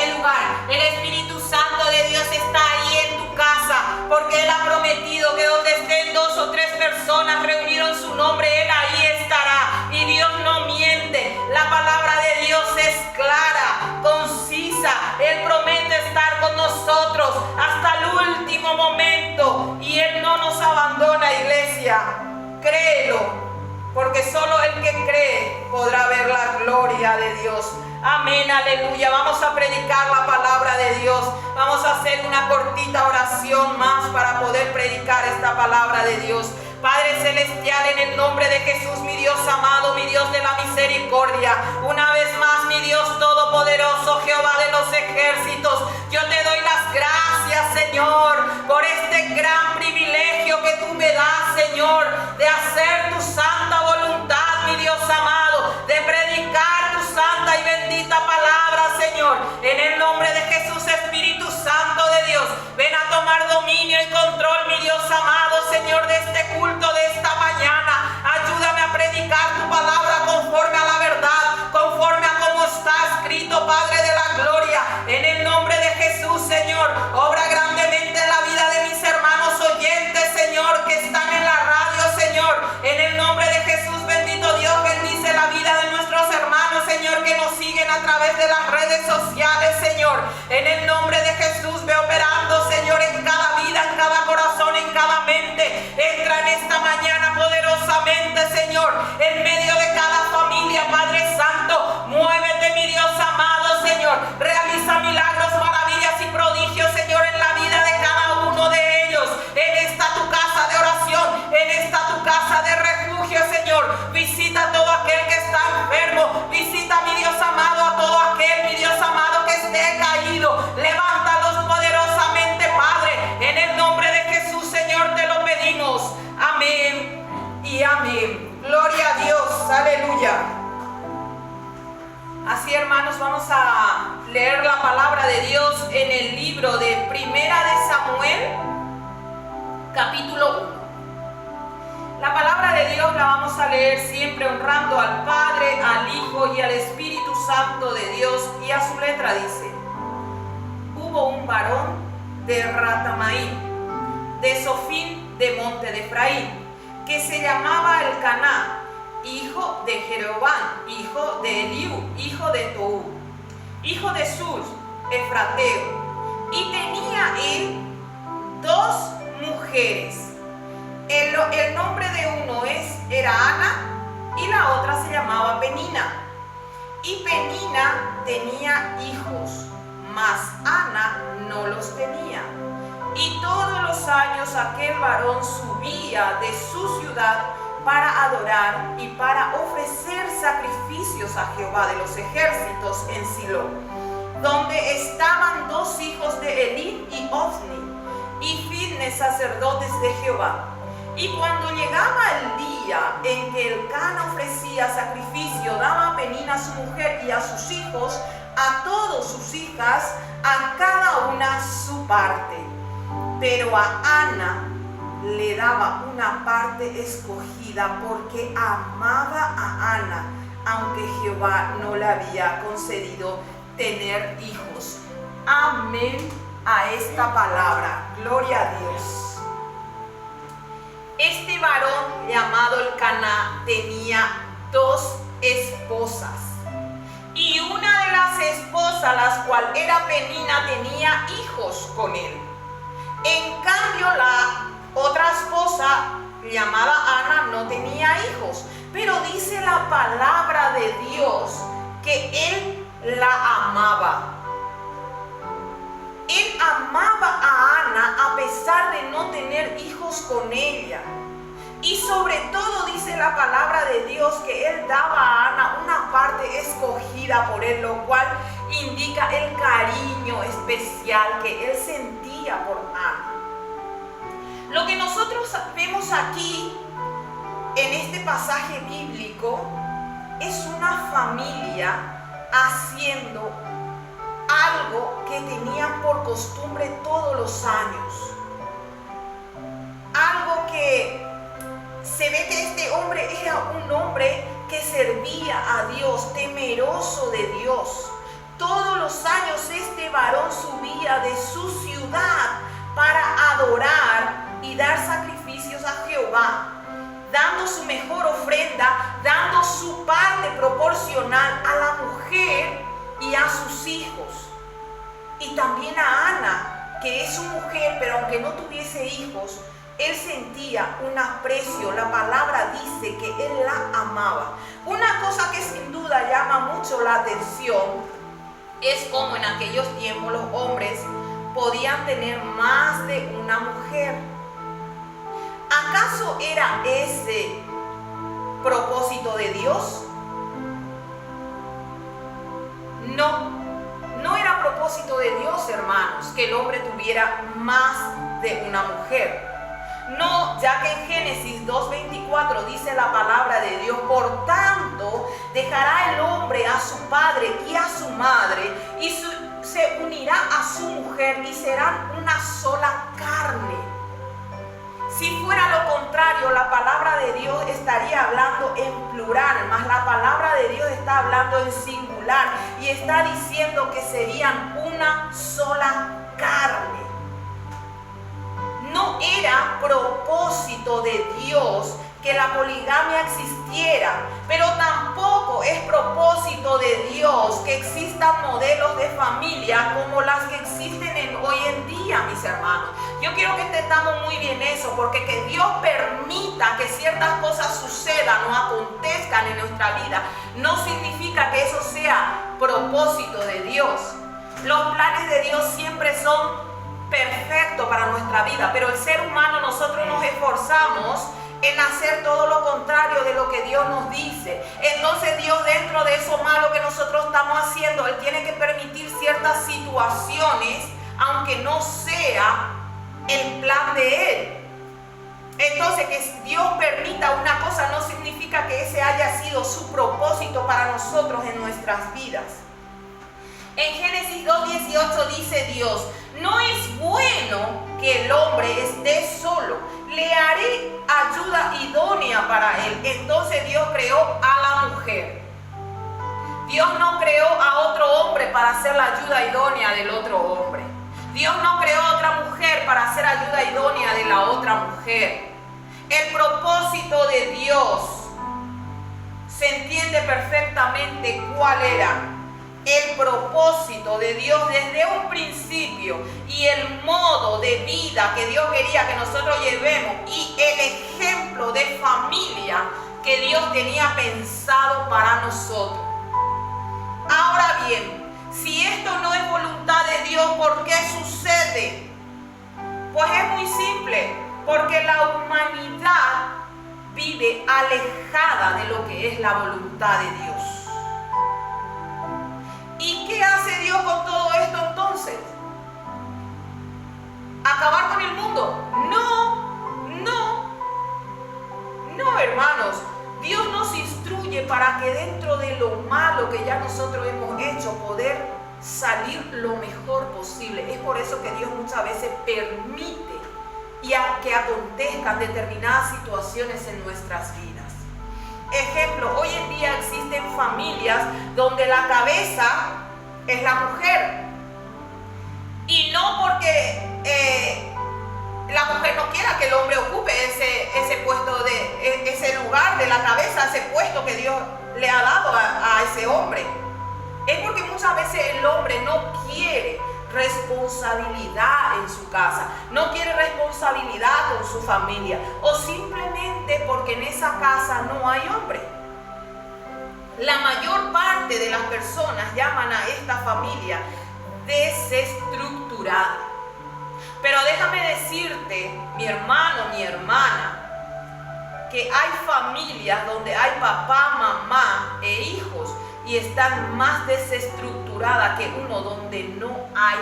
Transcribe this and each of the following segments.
este lugar. El Espíritu Santo de Dios está ahí en tu casa, porque Él ha prometido que donde estén 2 o 3 personas reunidos en su nombre, Él ahí estará. Y Dios no miente. La palabra de Dios es clara, concisa. Él promete estar con nosotros hasta el último momento. Y Él no nos abandona, iglesia. Créelo, porque solo el que cree podrá ver la gloria de Dios. Amén, aleluya. Vamos a predicar la palabra de Dios. Vamos a hacer una cortita oración más para poder predicar esta palabra de Dios. Padre celestial, en el nombre de Jesús, mi Dios amado, mi Dios de la misericordia, una vez más, mi Dios todopoderoso, Jehová de los ejércitos, yo te doy las gracias, Señor, por este gran privilegio que tú me das, Señor, de hacer tu santa voluntad, mi Dios amado, de predicar tu santa y bendita palabra, Señor. En el nombre de Jesús, Espíritu Santo de Dios, ven a tomar dominio y control, mi Dios amado, Señor, de este culto de esta mañana. Ayúdame a predicar tu palabra conforme a la verdad, conforme a como está escrito, Padre de la gloria. En el nombre de Jesús, Señor, obra grandemente en la vida de mis hermanos oyentes, Señor, que están en la radio, Señor. En el nombre de Jesús, bendito Dios, bendice la vida de nuestros hermanos, Señor, que nos siguen a través de las redes sociales, Señor. En el nombre de Jesús, ve operando, Señor, en cada vida, en cada corazón, en cada mente. Entra en esta mañana poderosamente, Señor, en medio de cada familia, Padre Santo. Muévete, mi Dios amado, Señor. Realiza milagros, maravillas y prodigios, Señor, en la vida de cada uno de ellos. En esta tu casa de oración, en esta tu casa de refugio, Señor. Visita a todo aquel que está enfermo. Visita, mi Dios amado, a todo aquel, mi Dios amado, que esté caído. Levántalos poderosamente, Padre. En el nombre de Jesús, Señor, te lo pedimos. Amén y amén. Gloria a Dios. Aleluya. Así, hermanos, vamos a leer la palabra de Dios en el libro de Primera de Samuel, capítulo 1. La palabra de Dios la vamos a leer siempre honrando al Padre, al Hijo y al Espíritu Santo de Dios. Y a su letra dice: hubo un varón de Ratamaín, de Sofín de monte de Efraín, que se llamaba Elcaná, hijo de Jeroboam, hijo de Eliú, hijo de Toú, hijo de Sur, efrateo, y tenía él 2 mujeres. El nombre de uno era Ana y la otra se llamaba Penina. Y Penina tenía hijos, mas Ana no los tenía. Y todos los años aquel varón subía de su ciudad para adorar y para ofrecer sacrificios a Jehová de los ejércitos en Silo, donde estaban 2 hijos de Elí y Ofni, y Finnes, sacerdotes de Jehová. Y cuando llegaba el día en que Elcana ofrecía sacrificio, daba a Penina a su mujer y a sus hijos, a todas sus hijas, a cada una su parte. Pero a Ana le daba una parte escogida, porque amaba a Ana, aunque Jehová no le había concedido tener hijos. Amén a esta palabra. Gloria a Dios. Este varón llamado Elcaná tenía 2 esposas, y una de las esposas, la cual era Penina, tenía hijos con él. En cambio, la otra esposa, llamada Ana, no tenía hijos. Pero dice la palabra de Dios que él la amaba. Él amaba a Ana a pesar de no tener hijos con ella. Y sobre todo dice la palabra de Dios que él daba a Ana una parte escogida por él, lo cual indica el cariño especial que él sentía por Ana. Lo que nosotros vemos aquí en este pasaje bíblico es una familia haciendo algo que tenían por costumbre todos los años. Algo que se ve que este hombre era un hombre que servía a Dios, temeroso de Dios. Todos los años este varón subía de su ciudad para adorar y dar sacrificios a Jehová, dando su mejor ofrenda, dando su parte proporcional a la mujer y a sus hijos. Y también a Ana, que es su mujer, pero aunque no tuviese hijos, él sentía un aprecio. La palabra dice que él la amaba. Una cosa que sin duda llama mucho la atención es cómo en aquellos tiempos los hombres podían tener más de una mujer. ¿Acaso era ese propósito de Dios? No era propósito de Dios, hermanos, que el hombre tuviera más de una mujer. No, ya que en Génesis 2:24 dice la palabra de Dios: por tanto, dejará el hombre a su padre y a su madre, y se unirá a su mujer, y serán una sola carne. Si fuera lo contrario, la palabra de Dios estaría hablando en plural, mas la palabra de Dios está hablando en singular y está diciendo que serían una sola carne. No era propósito de Dios que la poligamia existiera, pero tampoco es propósito de Dios que existan modelos de familia como las que existen hoy en día, mis hermanos. Yo quiero que entendamos muy bien eso, porque que Dios permita que ciertas cosas sucedan o acontezcan en nuestra vida no significa que eso sea propósito de Dios. Los planes de Dios siempre son perfectos para nuestra vida, pero el ser humano, nosotros nos esforzamos en hacer todo lo contrario de lo que Dios nos dice. Entonces Dios, dentro de eso malo que nosotros estamos haciendo, Él tiene que permitir ciertas situaciones, aunque no sea el plan de Él. Entonces, que Dios permita una cosa no significa que ese haya sido su propósito para nosotros en nuestras vidas. En Génesis 2:18 dice Dios: no es bueno que el hombre esté solo, le haré ayuda idónea para él. Entonces Dios creó a la mujer. Dios no creó a otro hombre para hacer la ayuda idónea del otro hombre. Dios no creó a otra mujer para hacer ayuda idónea de la otra mujer. El propósito de Dios se entiende perfectamente cuál era. El propósito de Dios desde un principio y el modo de vida que Dios quería que nosotros llevemos y el ejemplo de familia que Dios tenía pensado para nosotros. Ahora bien, si esto no es voluntad de Dios, ¿por qué sucede? Pues es muy simple, porque la humanidad vive alejada de lo que es la voluntad de Dios. ¿Y qué hace Dios con todo esto entonces? ¿Acabar con el mundo? No, hermanos. Dios nos instruye para que dentro de lo malo que ya nosotros hemos hecho, poder salir lo mejor posible. Es por eso que Dios muchas veces permite que acontezcan determinadas situaciones en nuestras vidas. Ejemplo, hoy en día existen familias donde la cabeza es la mujer. Y no porque la mujer no quiera que el hombre ocupe ese puesto, ese lugar de la cabeza, ese puesto que Dios le ha dado a ese hombre. Es porque muchas veces el hombre no quiere responsabilidad en su casa, no quiere responsabilidad con su familia, o simplemente porque en esa casa no hay hombre. La mayor parte de las personas llaman a esta familia desestructurada. Pero déjame decirte, mi hermano, mi hermana, que hay familias donde hay papá, mamá e hijos y están más desestructuradas que uno donde no hay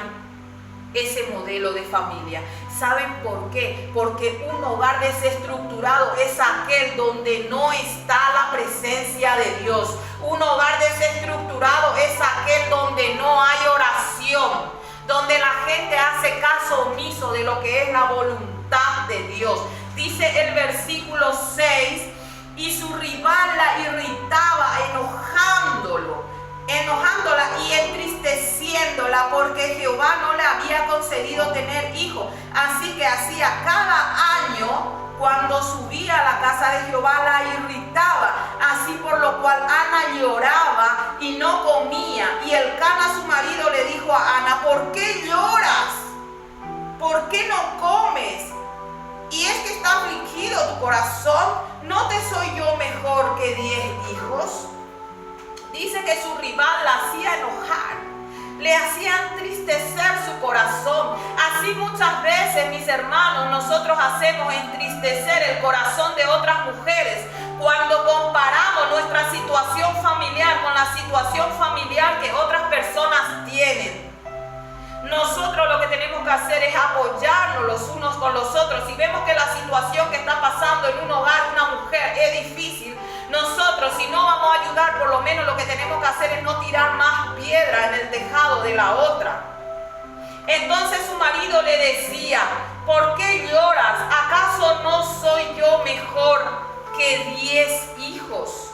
ese modelo de familia. ¿Saben por qué? Porque un hogar desestructurado es aquel donde no está la presencia de Dios. Un hogar desestructurado es aquel donde no hay oración, donde la gente hace caso omiso de lo que es la voluntad de Dios. Dice el versículo 6: y su rival la irritaba, enojándola y entristecía concedido tener hijos. Así que hacía cada año, cuando subía a la casa de Jehová, la irritaba. Así por lo cual Ana lloraba y no comía. Y Elcana, su marido, le dijo a Ana: ¿por qué lloras? ¿Por qué no comes? Y es que está afligido tu corazón. ¿No te soy yo mejor que 10 hijos? Dice que su rival la hacía enojar, le hacía entristecer su corazón. Así muchas veces, mis hermanos, nosotros hacemos entristecer el corazón de otras mujeres cuando comparamos nuestra situación familiar con la situación familiar que otras personas tienen. Nosotros lo que tenemos que hacer es apoyarnos los unos con los otros. Si vemos que la situación que está pasando en un hogar, una mujer, es difícil, nosotros, si no vamos a ayudar, por lo menos lo que tenemos que hacer es no tirar más piedra en el tejado de la otra. Entonces su marido le decía: ¿por qué lloras? ¿Acaso no soy yo mejor que 10 hijos?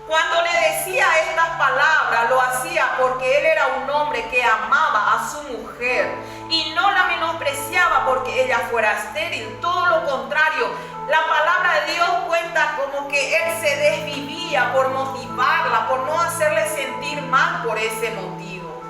Cuando le decía estas palabras, lo hacía porque él era un hombre que amaba a su mujer y no la menospreciaba porque ella fuera estéril. Todo lo contrario, la palabra de Dios cuenta como que él se desvivía por motivarla, por no hacerle sentir mal por ese motivo.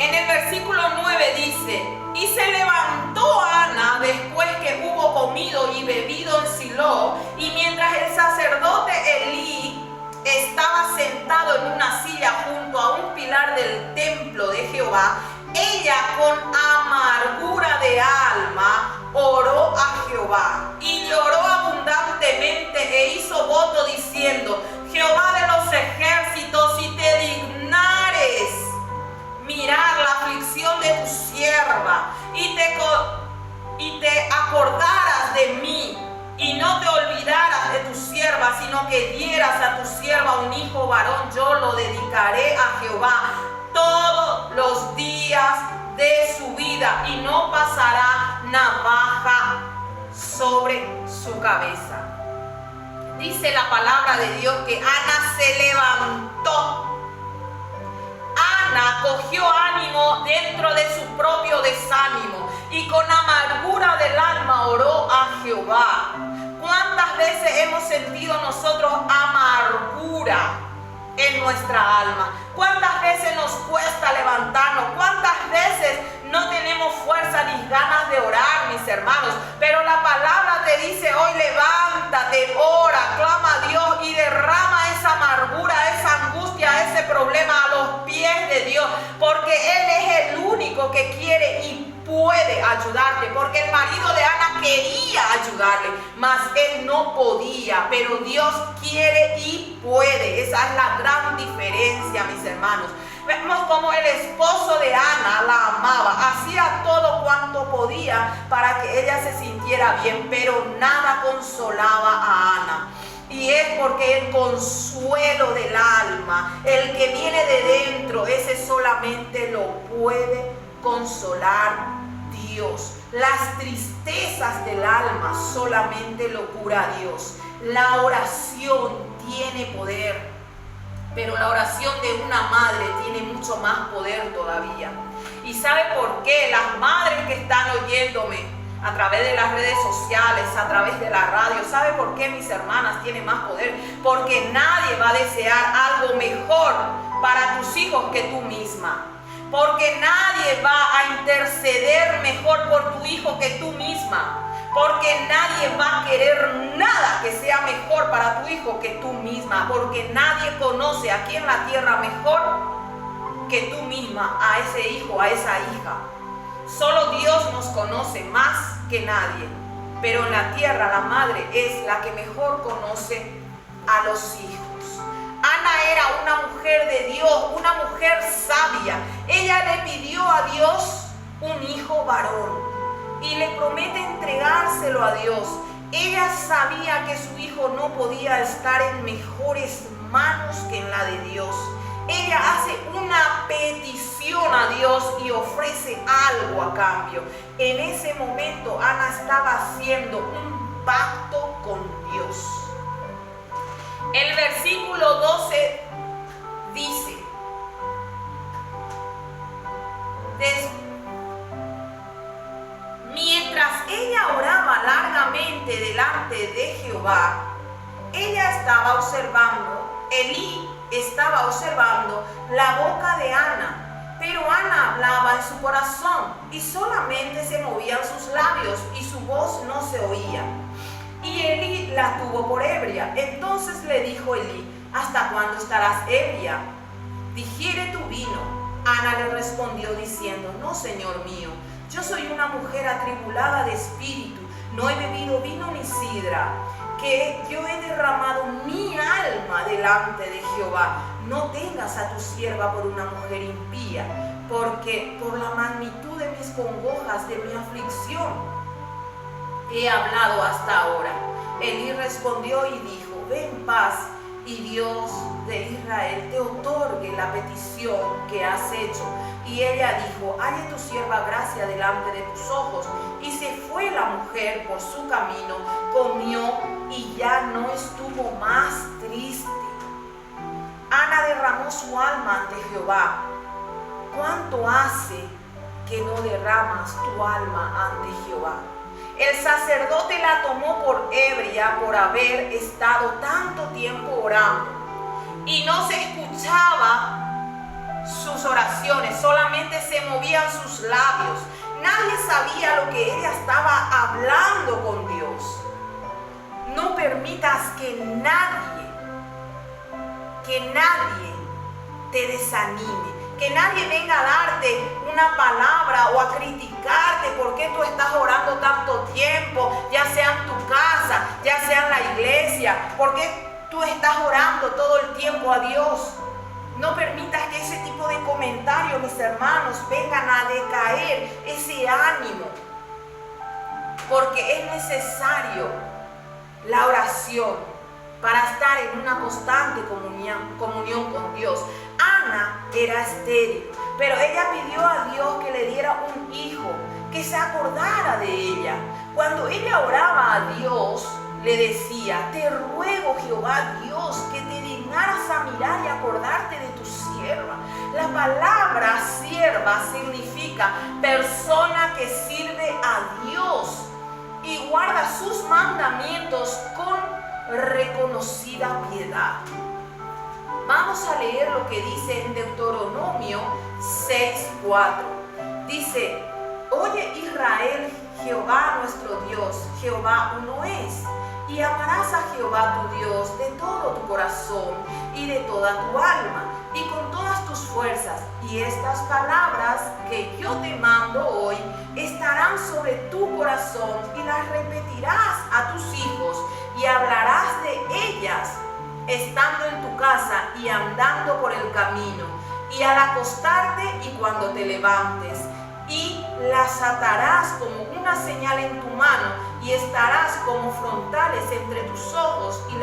En el versículo 9 dice: y se levantó Ana después que hubo comido y bebido en Silo, y mientras el sacerdote Elí estaba sentado en una silla junto a un pilar del templo de Jehová, ella con amargura de alma oró a Jehová y lloró abundantemente e hizo voto diciendo: Jehová de los ejércitos, si te dignares mirar la aflicción de tu sierva y te acordaras de mí y no te olvidaras de tu sierva, sino que dieras a tu sierva un hijo varón, yo lo dedicaré a Jehová todos los días de su vida y no pasará navaja sobre su cabeza. Dice la palabra de Dios que Ana se levantó. Ana cogió ánimo dentro de su propio desánimo y con amargura del alma oró a Jehová. ¿Cuántas veces hemos sentido nosotros amargura en nuestra alma? ¿Cuántas veces nos cuesta levantarnos? ¿Cuántas veces no tenemos fuerza ni ganas de orar, mis hermanos? Pero la palabra te dice hoy: levántate, ora, clama a Dios y derrama esa amargura, esa angustia, ese problema a los pies de Dios, porque Él es el único que quiere y puede ayudarte, porque el marido de Ana quería ayudarle, mas él no podía, pero Dios quiere y puede. Esa es la gran diferencia, mis hermanos. Vemos como el esposo de Ana la amaba, hacía todo cuanto podía para que ella se sintiera bien, pero nada consolaba a Ana. Y es porque el consuelo del alma, el que viene de dentro, ese solamente lo puede consolar Dios. Las tristezas del alma solamente lo cura Dios. La oración tiene poder, pero la oración de una madre tiene mucho más poder todavía. ¿Y sabe por qué? Las madres que están oyéndome a través de las redes sociales, a través de la radio, ¿sabe por qué, mis hermanas, tienen más poder? Porque nadie va a desear algo mejor para tus hijos que tú misma. Porque nadie va a interceder mejor por tu hijo que tú misma. Porque nadie va a querer nada que sea mejor para tu hijo que tú misma. Porque nadie conoce aquí en la tierra mejor que tú misma a ese hijo, a esa hija. Solo Dios nos conoce más que nadie. Pero en la tierra la madre es la que mejor conoce a los hijos. Ana era una mujer de Dios, una mujer sabia. Ella le pidió a Dios un hijo varón y le promete entregárselo a Dios. Ella sabía que su hijo no podía estar en mejores manos que en la de Dios. Ella hace una petición a Dios y ofrece algo a cambio. En ese momento Ana estaba haciendo un pacto con Dios. El versículo 12 dice: nuevamente delante de Jehová, Elí estaba observando la boca de Ana, pero Ana hablaba en su corazón y solamente se movían sus labios y su voz no se oía. Y Elí la tuvo por ebria. Entonces le dijo Elí: ¿hasta cuándo estarás ebria? Digiere tu vino. Ana le respondió diciendo: no, Señor mío, yo soy una mujer atribulada de espíritu, no he bebido vino ni sidra, que yo he derramado mi alma delante de Jehová. No tengas a tu sierva por una mujer impía, porque por la magnitud de mis congojas, de mi aflicción, he hablado hasta ahora. Elí respondió y dijo: ve en paz, y Dios de Israel te otorgue la petición que has hecho. Y ella dijo: halle tu sierva gracia delante de tus ojos. Y se fue la mujer por su camino, comió y ya no estuvo más triste. Ana derramó su alma ante Jehová. ¿Cuánto hace que no derramas tu alma ante Jehová? El sacerdote la tomó por ebria por haber estado tanto tiempo orando, y no se escuchaba sus oraciones, solamente se movían sus labios. Nadie sabía lo que ella estaba hablando con Dios. No permitas que nadie te desanime, que nadie venga a darte una palabra o a criticarte por qué tú estás orando tanto tiempo, ya sea en tu casa, ya sea en la iglesia, por qué tú estás orando todo el tiempo a Dios. No permitas que ese tipo de comentarios, mis hermanos, vengan a decaer ese ánimo, porque es necesario la oración para estar en una constante comunión con Dios. Ana era estéril, pero ella pidió a Dios que le diera un hijo, que se acordara de ella. Cuando ella oraba a Dios, le decía: te ruego, Jehová Dios, que te dignaras a mirar y acordarte de tu sierva. La palabra sierva significa persona que sirve a Dios y guarda sus mandamientos con reconocida piedad. Vamos a leer lo que dice en Deuteronomio 6:4. Dice: oye Israel, Jehová nuestro Dios, Jehová uno es. Y amarás a Jehová tu Dios de todo tu corazón y de toda tu alma y con todas tus fuerzas. Y estas palabras que yo te mando hoy estarán sobre tu corazón, y las repetirás a tus hijos y hablarás de ellas estando en tu casa y andando por el camino, y al acostarte y cuando te levantes. Y las atarás como una señal en tu mano, y estarás como frontales entre tus ojos, y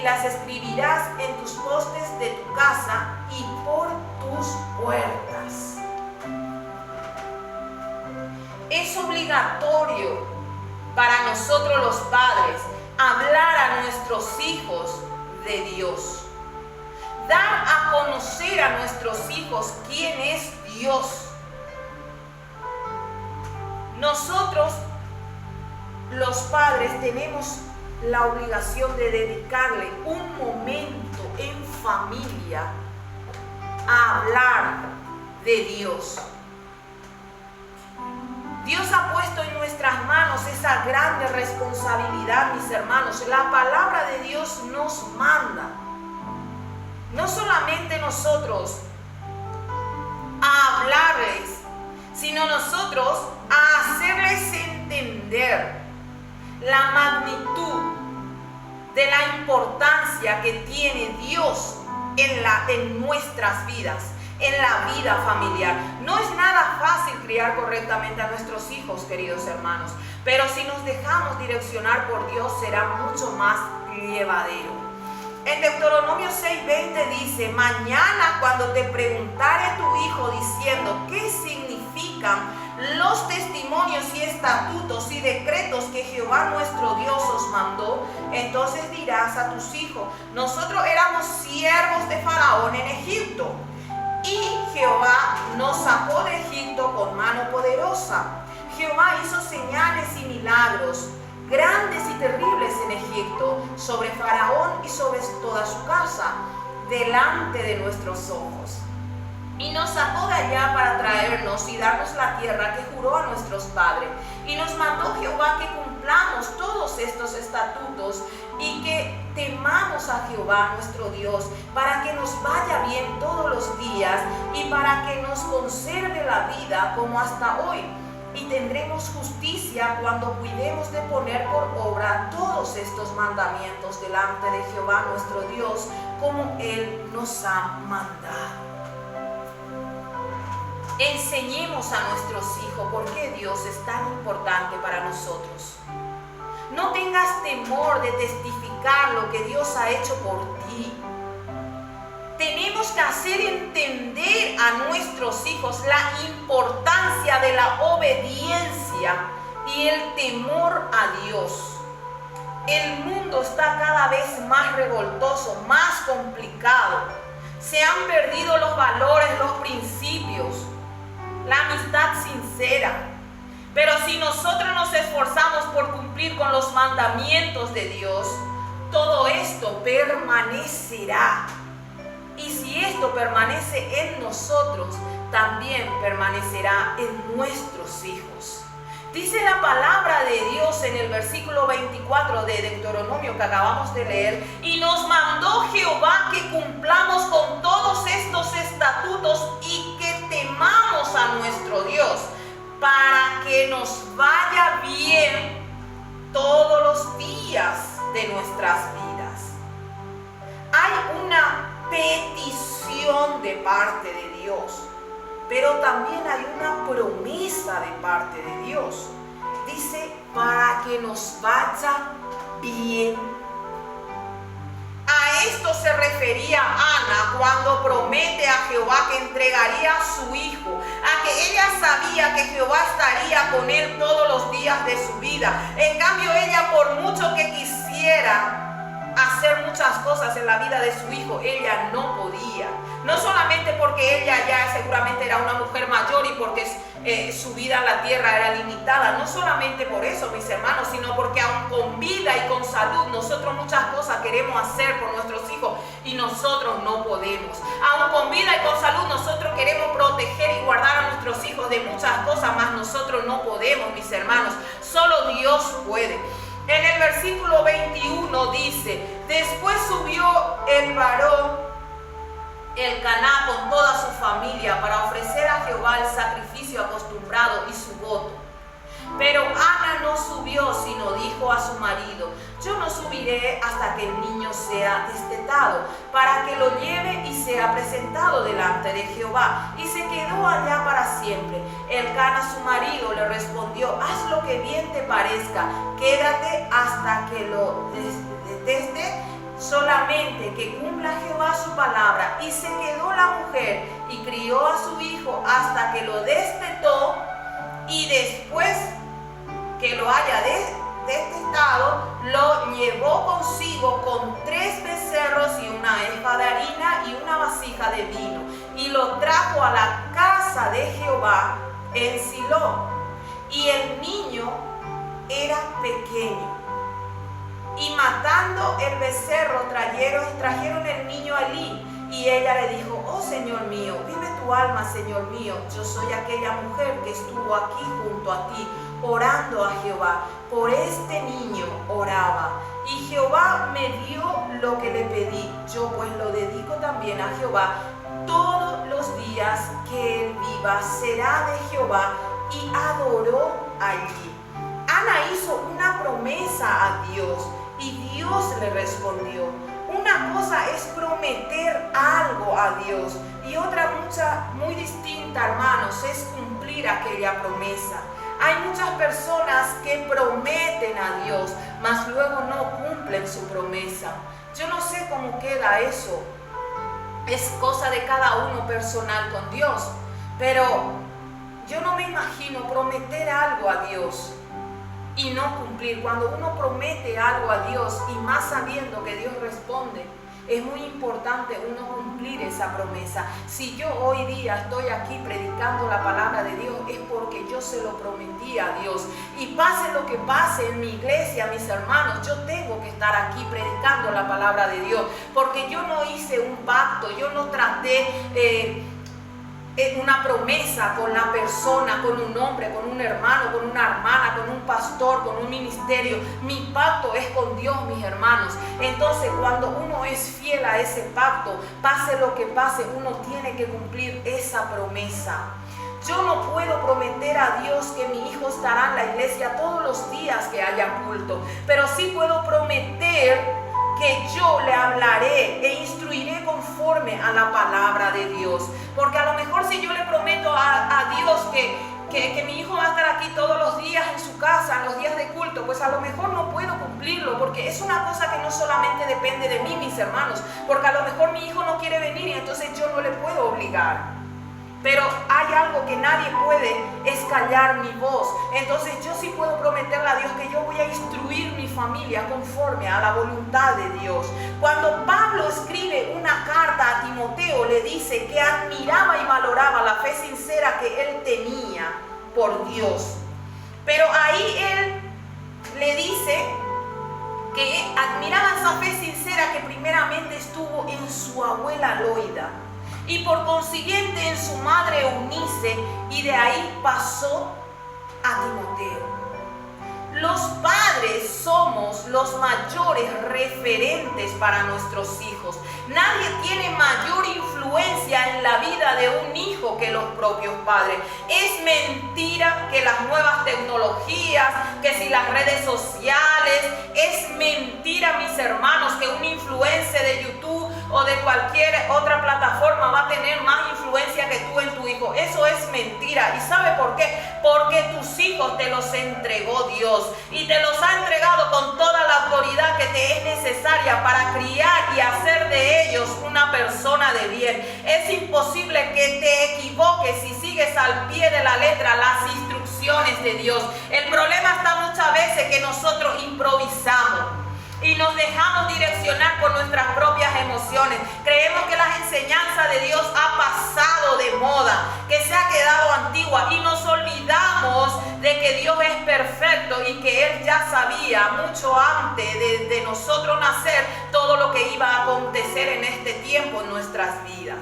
las escribirás en tus postes de tu casa y por tus puertas. Es obligatorio para nosotros los padres hablar a nuestros hijos de Dios, dar a conocer a nuestros hijos quién es Dios. Nosotros, los padres, tenemos la obligación de dedicarle un momento en familia a hablar de Dios. Dios ha puesto en nuestras manos esa grande responsabilidad, mis hermanos. La palabra de Dios nos manda, no solamente nosotros a hablarles, sino nosotros a hacerles entender la magnitud de la importancia que tiene Dios en nuestras vidas, en la vida familiar. No es nada fácil criar correctamente a nuestros hijos, queridos hermanos, pero si nos dejamos direccionar por Dios será mucho más llevadero. En Deuteronomio 6:20 dice: mañana, cuando te preguntare tu hijo diciendo qué significan los testimonios y estatutos y decretos que Jehová nuestro Dios os mandó, entonces dirás a tus hijos: nosotros éramos siervos de Faraón en Egipto, y Jehová nos sacó de Egipto con mano poderosa. Jehová hizo señales y milagros grandes y terribles en Egipto, sobre Faraón y sobre toda su casa, delante de nuestros ojos. Y nos sacó de allá para traernos y darnos la tierra que juró a nuestros padres. Y nos mandó Jehová que cumplamos todos estos estatutos y que temamos a Jehová nuestro Dios, para que nos vaya bien todos los días y para que nos conserve la vida como hasta hoy. Y tendremos justicia cuando cuidemos de poner por obra todos estos mandamientos delante de Jehová nuestro Dios, como Él nos ha mandado. Enseñemos a nuestros hijos por qué Dios es tan importante para nosotros. No tengas temor de testificar lo que Dios ha hecho por ti. Tenemos que hacer entender a nuestros hijos la importancia de la obediencia y el temor a Dios. El mundo está cada vez más revoltoso, más complicado. Se han perdido los valores, los principios, la amistad sincera. Pero si nosotros nos esforzamos por cumplir con los mandamientos de Dios, todo esto permanecerá. Y si esto permanece en nosotros, también permanecerá en nuestros hijos. Dice la palabra de Dios en el versículo 24 de Deuteronomio que acabamos de leer: y nos mandó Jehová que cumplamos con todos estos estatutos y que temamos a nuestro Dios, para que nos vaya bien todos los días de nuestras vidas. Hay una petición de parte de Dios, pero también hay una promesa de parte de Dios. Dice, para que nos vaya bien. A esto se refería Ana cuando promete a Jehová que entregaría a su hijo, a que ella sabía que Jehová estaría con él todos los días de su vida. En cambio, ella, por mucho que quisiera hacer muchas cosas en la vida de su hijo, ella no podía. No solamente porque ella ya seguramente era una mujer mayor y porque su vida en la tierra era limitada, no solamente por eso, mis hermanos, sino porque aún con vida y con salud nosotros muchas cosas queremos hacer por nuestros hijos y nosotros no podemos. Aún con vida y con salud nosotros queremos proteger y guardar a nuestros hijos de muchas cosas, mas nosotros no podemos, mis hermanos. Solo Dios puede. En el versículo 21 dice: después subió el varón Elcaná con toda su familia para ofrecer a Jehová el sacrificio acostumbrado y su voto. Pero Ana no subió, sino dijo a su marido: yo no subiré hasta que el niño sea destetado, para que lo lleve y sea presentado delante de Jehová. Y se quedó allá para siempre. Elcana su marido le respondió: haz lo que bien te parezca, quédate hasta que lo deteste, solamente que cumpla Jehová su palabra. Y se quedó la mujer y crió a su hijo hasta que lo destetó, y después que lo haya destetado, lo llevó consigo con 3 becerros y una efa de harina y una vasija de vino, y lo trajo a la casa de Jehová en Silo. Y el niño era pequeño. Y matando el becerro, trajeron el niño a Elí. Y ella le dijo: oh Señor mío, vive tu alma, Señor mío. Yo soy aquella mujer que estuvo aquí junto a ti, orando a Jehová. Por este niño oraba. Y Jehová me dio lo que le pedí. Yo pues lo dedico también a Jehová. Todos los días que él viva será de Jehová. Y adoró allí. Ana hizo una promesa a Dios y Dios le respondió. Una cosa es prometer algo a Dios y otra muy distinta, hermanos, es cumplir aquella promesa. Hay muchas personas que prometen a Dios, mas luego no cumplen su promesa. Yo no sé cómo queda eso. Es cosa de cada uno personal con Dios, pero yo no me imagino prometer algo a Dios y no cumplir. Cuando uno promete algo a Dios, y más sabiendo que Dios responde, es muy importante uno cumplir esa promesa. Si yo hoy día estoy aquí predicando la palabra de Dios, es porque yo se lo prometí a Dios. Y pase lo que pase en mi iglesia, mis hermanos, yo tengo que estar aquí predicando la palabra de Dios, porque yo no hice un pacto, yo no traté una promesa con la persona, con un hombre, con un hermano, con una hermana, con un pastor, con un ministerio. Mi pacto es con Dios, mis hermanos. Entonces, cuando uno es fiel a ese pacto, pase lo que pase, uno tiene que cumplir esa promesa. Yo no puedo prometer a Dios que mi hijo estará en la iglesia todos los días que haya culto, pero sí puedo prometer que yo le hablaré e instruiré conforme a la palabra de Dios. Porque a lo mejor si yo le prometo a Dios que mi hijo va a estar aquí todos los días en su casa, en los días de culto, pues a lo mejor no puedo cumplirlo, porque es una cosa que no solamente depende de mí, mis hermanos, porque a lo mejor mi hijo no quiere venir y entonces yo no le puedo obligar. Pero hay algo que nadie puede, es callar mi voz. Entonces yo sí puedo prometerle a Dios que yo voy a instruir mi familia conforme a la voluntad de Dios. Cuando Pablo escribe una carta a Timoteo, le dice que admiraba y valoraba la fe sincera que él tenía por Dios. Pero ahí él le dice que admiraba esa fe sincera que primeramente estuvo en su abuela Loida y por consiguiente en su madre Eunice, y de ahí pasó a Timoteo. Los padres somos los mayores referentes para nuestros hijos. Nadie tiene mayor influencia en la vida de un hijo que los propios padres. Es mentira que las nuevas tecnologías, que si las redes sociales, es mentira, mis hermanos, que un influencer de YouTube o de cualquier otra plataforma va a tener más influencia que tú en tu hijo. Eso es mentira. ¿Y sabe por qué? Porque tus hijos te los entregó Dios y te los ha entregado con toda la autoridad que te es necesaria para criar y hacer de ellos una persona de bien. Es imposible que te equivoques si sigues al pie de la letra las instrucciones de Dios. El problema está muchas veces que nosotros improvisamos y nos dejamos direccionar por nuestras propias emociones. Creemos que las enseñanzas de Dios ha pasado de moda, que se ha quedado antigua, y nos olvidamos de que Dios es perfecto y que Él ya sabía mucho antes de nosotros nacer todo lo que iba a acontecer en este tiempo en nuestras vidas.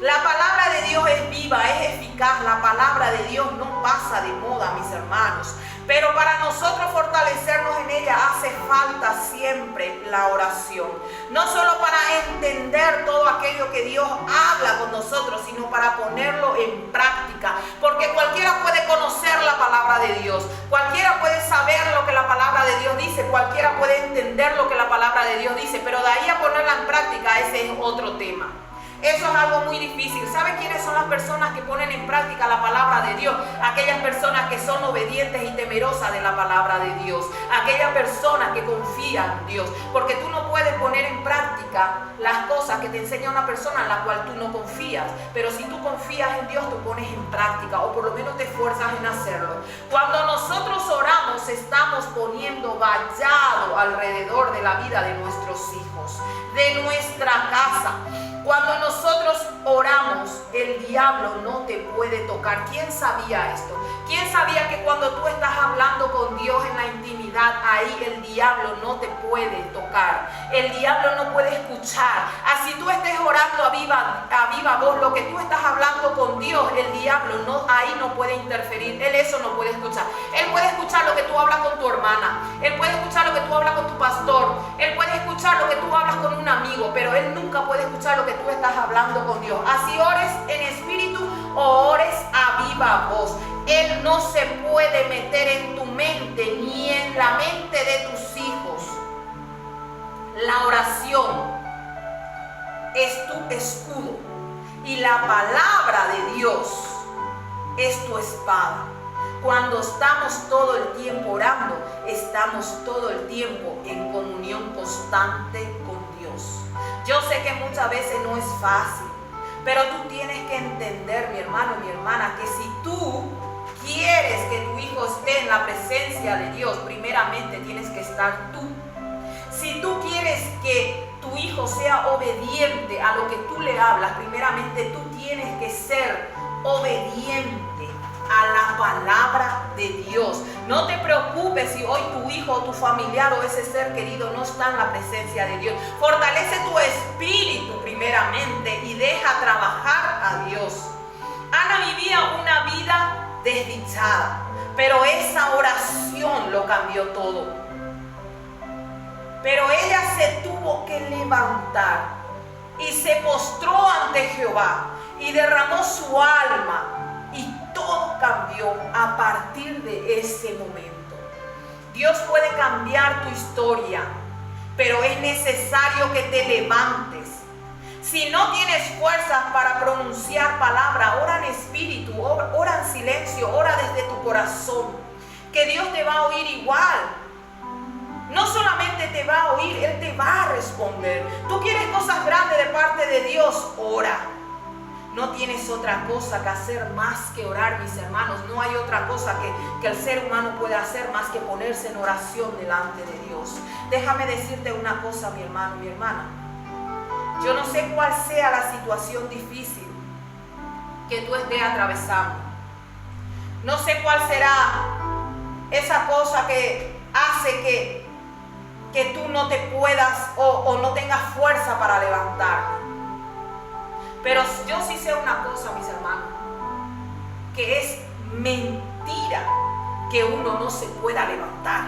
La palabra de Dios es viva, es eficaz. La palabra de Dios no pasa de moda, mis hermanos. Pero para nosotros fortalecernos en ella hace falta siempre la oración. No solo para entender todo aquello que Dios habla con nosotros, sino para ponerlo en práctica. Porque cualquiera puede conocer la palabra de Dios. Cualquiera puede saber lo que la palabra de Dios dice. Cualquiera puede entender lo que la palabra de Dios dice. Pero de ahí a ponerla en práctica, ese es otro tema. Eso es algo muy difícil. ¿Sabe quiénes son las personas que ponen en práctica la palabra de Dios? Aquellas personas que son obedientes y temerosas de la palabra de Dios. Aquellas personas que confían en Dios. Porque tú no puedes poner en práctica las cosas que te enseña una persona en la cual tú no confías. Pero si tú confías en Dios, tú pones en práctica, o por lo menos te esfuerzas en hacerlo. Cuando nosotros oramos, estamos poniendo vallado alrededor de la vida de nuestros hijos, de nuestra casa. Cuando nosotros oramos, el diablo no te puede tocar. ¿Quién sabía esto? ¿Quién sabía que cuando tú estás hablando con Dios en la intimidad, ahí el diablo no te puede tocar? El diablo no puede escuchar. Así tú estés orando a viva voz, lo que tú estás hablando con Dios, el diablo ahí no puede interferir. Él eso no puede escuchar. Él puede escuchar lo que tú hablas con tu hermana. Él puede escuchar lo que tú hablas con tu pastor. Él puede escuchar lo que tú hablas con un amigo, pero él nunca puede escuchar lo que tú estás hablando con Dios. Así ores en espíritu o ores a viva voz. Él no se puede meter en tu mente ni en la mente de tus hijos. La oración es tu escudo y la palabra de Dios es tu espada. Cuando estamos todo el tiempo orando, estamos todo el tiempo en comunión constante con Dios. Yo sé que muchas veces no es fácil, pero tú tienes que entender, mi hermano y mi hermana, que si tú quieres que tu hijo esté en la presencia de Dios, primeramente tienes que estar tú. Si tú quieres que tu hijo sea obediente a lo que tú le hablas, primeramente tú tienes que ser obediente a la palabra de Dios. No te preocupes si hoy tu hijo o tu familiar o ese ser querido no está en la presencia de Dios. Fortalece tu espíritu primeramente y deja trabajar a Dios. Ana vivía una vida desdichada, pero esa oración lo cambió todo. Pero ella se tuvo que levantar y se postró ante Jehová y derramó su alma, y todo cambió a partir de ese momento. Dios puede cambiar tu historia, pero es necesario que te levantes. Si no tienes fuerzas para pronunciar palabra, ora en espíritu, ora en silencio, ora desde tu corazón, que Dios te va a oír igual. No solamente te va a oír, Él te va a responder. Tú quieres cosas grandes de parte de Dios, ora. No tienes otra cosa que hacer más que orar, mis hermanos. No hay otra cosa que el ser humano puede hacer más que ponerse en oración delante de Dios. Déjame decirte una cosa, mi hermano, mi hermana. Yo no sé cuál sea la situación difícil que tú estés atravesando. No sé cuál será esa cosa que hace que tú no te puedas o no tengas fuerza para levantarte. Pero yo sí sé una cosa, mis hermanos, que es mentira que uno no se pueda levantar.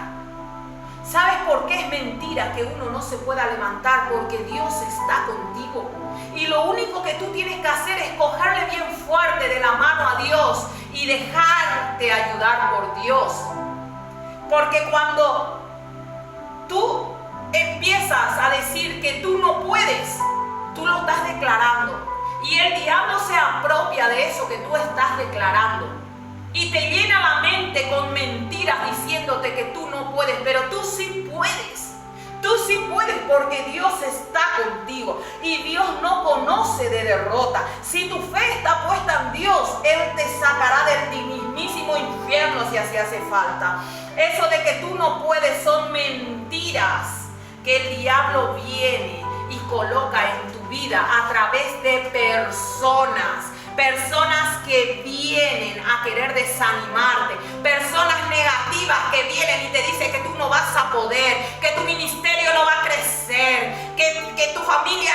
¿Sabes por qué es mentira que uno no se pueda levantar? Porque Dios está contigo. Y lo único que tú tienes que hacer es cogerle bien fuerte de la mano a Dios y dejarte ayudar por Dios. Porque cuando tú empiezas a decir que tú no puedes, tú lo estás declarando. Y el diablo se apropia de eso que tú estás declarando. Y te llena la mente con mentiras diciéndote que tú no puedes. Pero tú sí puedes. Tú sí puedes porque Dios está contigo. Y Dios no conoce de derrota. Si tu fe está puesta en Dios, Él te sacará del mismísimo infierno si así hace falta. Eso de que tú no puedes son mentiras que el diablo viene y coloca en tu vida a través de personas que vienen a querer desanimarte, personas negativas que vienen y te dicen que tú no vas a poder, que tu ministerio no va a crecer, que tu familia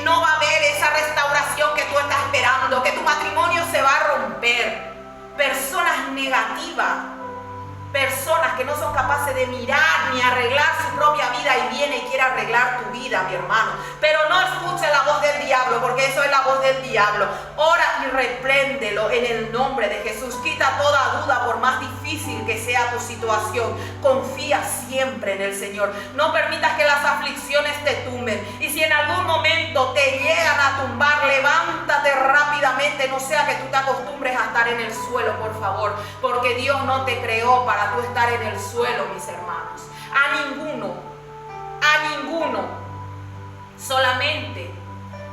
no va a ver esa restauración que tú estás esperando, que tu matrimonio se va a romper. Personas negativas, personas que no son capaces de mirar ni arreglar su propia vida y viene y quiere arreglar tu vida, mi hermano. Pero no escuche la voz del diablo, porque eso es la voz del diablo. Ora y repréndelo en el nombre de Jesús. Quita toda duda, por más difícil que sea tu situación. Confía siempre en el Señor. No permitas que las aflicciones te tumben. Y si en algún momento te llegan a tumbar, levántate rápidamente. No sea que tú te acostumbres a estar en el suelo, por favor, porque Dios no te creó para tú estar en el suelo, mis hermanos. A ninguno. Solamente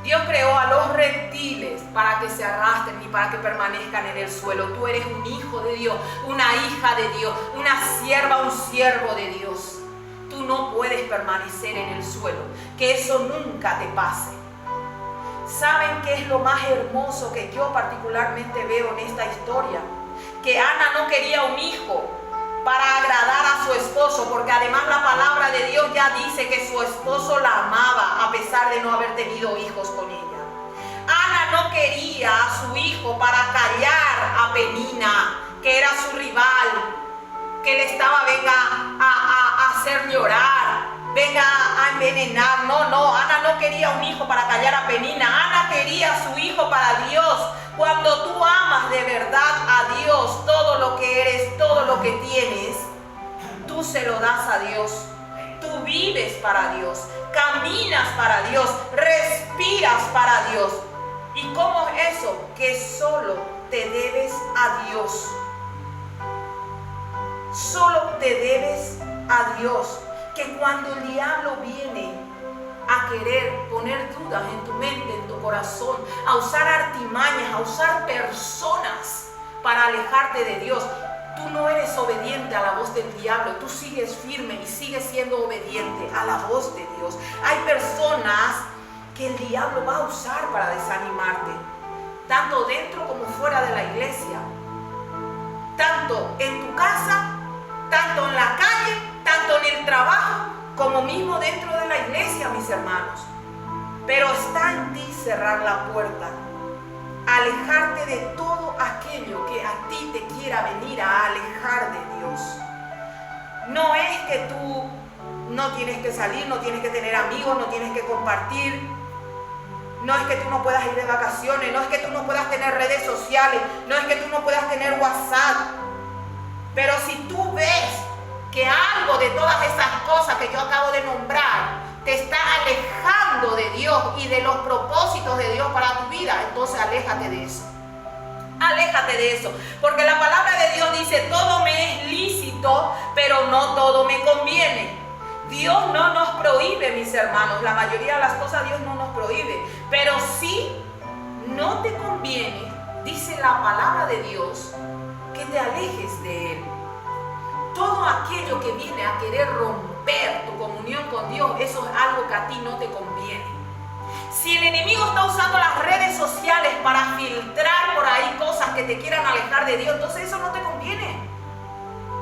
Dios creó a los reptiles para que se arrastren y para que permanezcan en el suelo. Tú eres un hijo de Dios, una hija de Dios, una sierva, un siervo de Dios. Tú no puedes permanecer en el suelo. Que eso nunca te pase. ¿Saben qué es lo más hermoso que yo particularmente veo en esta historia? Que Ana no quería un hijo para agradar a su esposo, porque además la palabra de Dios ya dice que su esposo la amaba a pesar de no haber tenido hijos con ella. Ana no quería a su hijo para callar a Penina, que era su rival, que le estaba a hacer llorar, venga a envenenar. No, Ana no quería un hijo para callar a Penina. Ana quería a su hijo para Dios. Cuando tú amas de verdad a Dios, todo lo que eres, todo lo que tienes, tú se lo das a Dios. Tú vives para Dios, caminas para Dios, respiras para Dios. ¿Y cómo es eso? Que solo te debes a Dios. Solo te debes a Dios. Que cuando el diablo viene a querer poner dudas en tu mente, en tu corazón, a usar artimañas, a usar personas para alejarte de Dios, tú no eres obediente a la voz del diablo, tú sigues firme y sigues siendo obediente a la voz de Dios. Hay personas que el diablo va a usar para desanimarte, tanto dentro como fuera de la iglesia, tanto en tu casa, tanto en la calle, tanto en el trabajo, como mismo dentro de la iglesia, mis hermanos. Pero está en ti cerrar la puerta, alejarte de todo aquello que a ti te quiera venir a alejar de Dios. No es que tú no tienes que salir, no tienes que tener amigos, no tienes que compartir. No es que tú no puedas ir de vacaciones, no es que tú no puedas tener redes sociales, no es que tú no puedas tener WhatsApp. Pero si tú ves que algo de todas esas cosas que yo acabo de nombrar te está alejando de Dios y de los propósitos de Dios para tu vida, entonces aléjate de eso. Aléjate de eso, porque la palabra de Dios dice: todo me es lícito, pero no todo me conviene. Dios no nos prohíbe, mis hermanos, la mayoría de las cosas Dios no nos prohíbe, pero sí no te conviene, dice la palabra de Dios, que te alejes de Él. Todo aquello que viene a querer romper tu comunión con Dios, eso es algo que a ti no te conviene. Si el enemigo está usando las redes sociales para filtrar por ahí cosas que te quieran alejar de Dios, entonces eso no te conviene.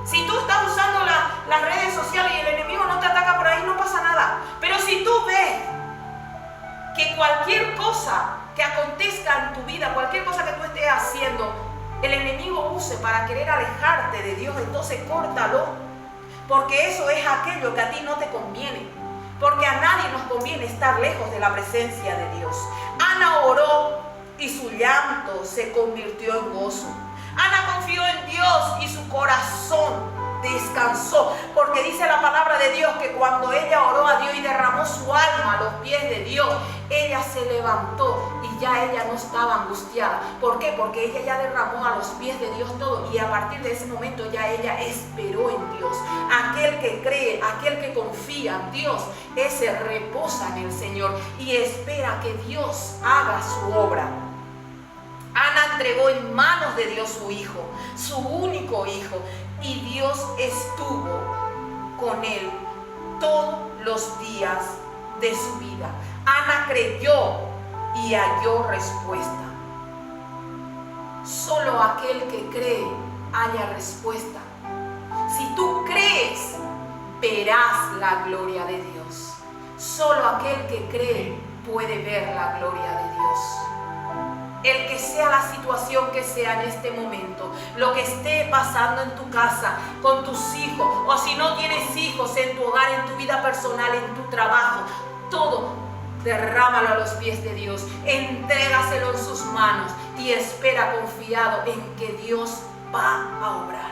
Si tú estás usando las redes sociales y el enemigo no te ataca por ahí, no pasa nada. Pero si tú ves que cualquier cosa que acontezca en tu vida, cualquier cosa que tú estés haciendo, el enemigo use para querer alejarte de Dios, entonces córtalo. Porque eso es aquello que a ti no te conviene. Porque a nadie nos conviene estar lejos de la presencia de Dios. Ana oró y su llanto se convirtió en gozo. Ana confió en Dios y su corazón descansó, porque dice la palabra de Dios que cuando ella oró a Dios y derramó su alma a los pies de Dios, ella se levantó y ya ella no estaba angustiada. ¿Por qué? Porque ella ya derramó a los pies de Dios todo, y a partir de ese momento ya ella esperó en Dios. Aquel que cree, aquel que confía en Dios, ese reposa en el Señor y espera que Dios haga su obra. Ana entregó en manos de Dios su hijo, su único hijo, y Dios estuvo con él todos los días de su vida. Ana creyó y halló respuesta. Solo aquel que cree halla respuesta. Si tú crees, verás la gloria de Dios. Solo aquel que cree puede ver la gloria de Dios. El que sea la situación que sea en este momento, lo que esté pasando en tu casa, con tus hijos, o si no tienes hijos, en tu hogar, en tu vida personal, en tu trabajo, todo, derrámalo a los pies de Dios, entrégaselo en sus manos y espera confiado en que Dios va a obrar.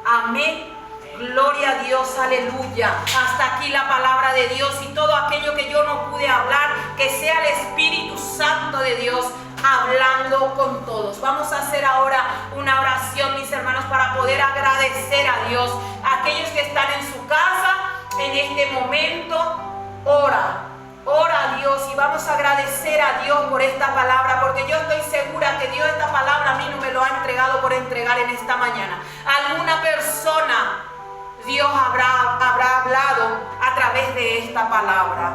Amén. Gloria a Dios, aleluya. Hasta aquí la palabra de Dios, y todo aquello que yo no pude hablar, que sea el Espíritu Santo de Dios hablando con todos. Vamos a hacer ahora una oración, mis hermanos, para poder agradecer a Dios. Aquellos que están en su casa en este momento, ora a Dios y vamos a agradecer a Dios por esta palabra, porque yo estoy segura que Dios esta palabra a mí no me lo ha entregado por entregar en esta mañana. Alguna persona Dios habrá hablado a través de esta palabra.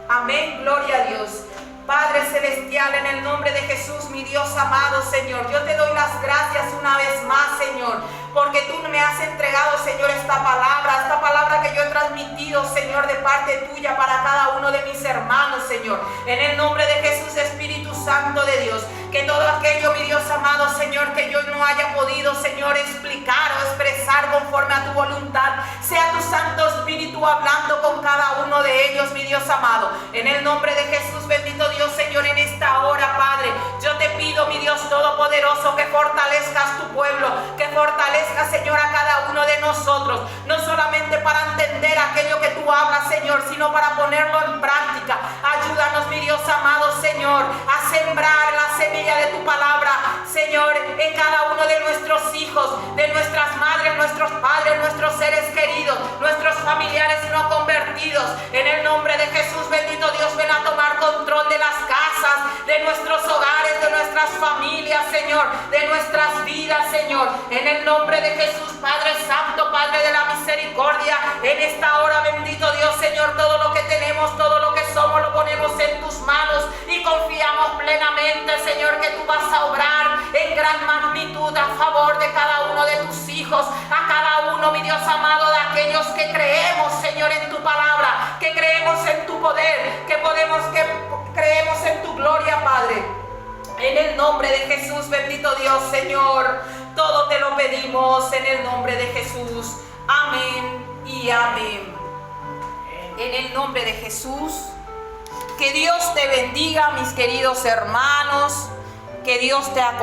Amén, gloria a Dios. Padre celestial, en el nombre de Jesús, mi Dios amado, Señor, yo te doy las gracias una vez más, Señor, porque tú me has entregado, Señor, esta palabra que yo he transmitido, Señor, de parte tuya para cada uno de mis hermanos, Señor. En el nombre de Jesús, Espíritu Santo de Dios, que todo aquello, mi Dios amado, Señor, que yo no haya podido, Señor, explicar o expresar conforme a tu voluntad, sea tu Santo Espíritu hablando con cada uno de ellos, mi Dios amado. En el nombre de Jesús, bendito Dios, Señor, en esta hora, Padre, yo te pido, mi Dios Todopoderoso, que fortalezcas tu pueblo, que fortalezcas, Señor, a cada uno de nosotros, no solamente para entender aquello que tú hablas, Señor, sino para ponerlo en práctica. Ayúdanos, mi Dios amado, Señor, a sembrar la semilla de tu palabra, Señor, en cada uno de nuestros hijos, de nuestras madres, nuestros padres, nuestros seres queridos, nuestros familiares no convertidos. En el nombre de Jesús, bendito Dios, ven a tomar control de las casas, de nuestros hogares, de nuestras nuestras familias, Señor, de nuestras vidas, Señor. En el nombre de Jesús, Padre Santo, Padre de la misericordia, en esta hora, bendito Dios, Señor, todo lo que tenemos, todo lo que somos, lo ponemos en tus manos y confiamos plenamente, Señor, que tú vas a obrar en gran magnitud a favor de cada uno de tus hijos, a cada uno, mi Dios amado, de aquellos que creemos, Señor, en tu palabra, que creemos en tu poder, que creemos en tu gloria, Padre. En el nombre de Jesús, bendito Dios, Señor, todo te lo pedimos en el nombre de Jesús. Amén y amén. En el nombre de Jesús, que Dios te bendiga, mis queridos hermanos, que Dios te acompañe.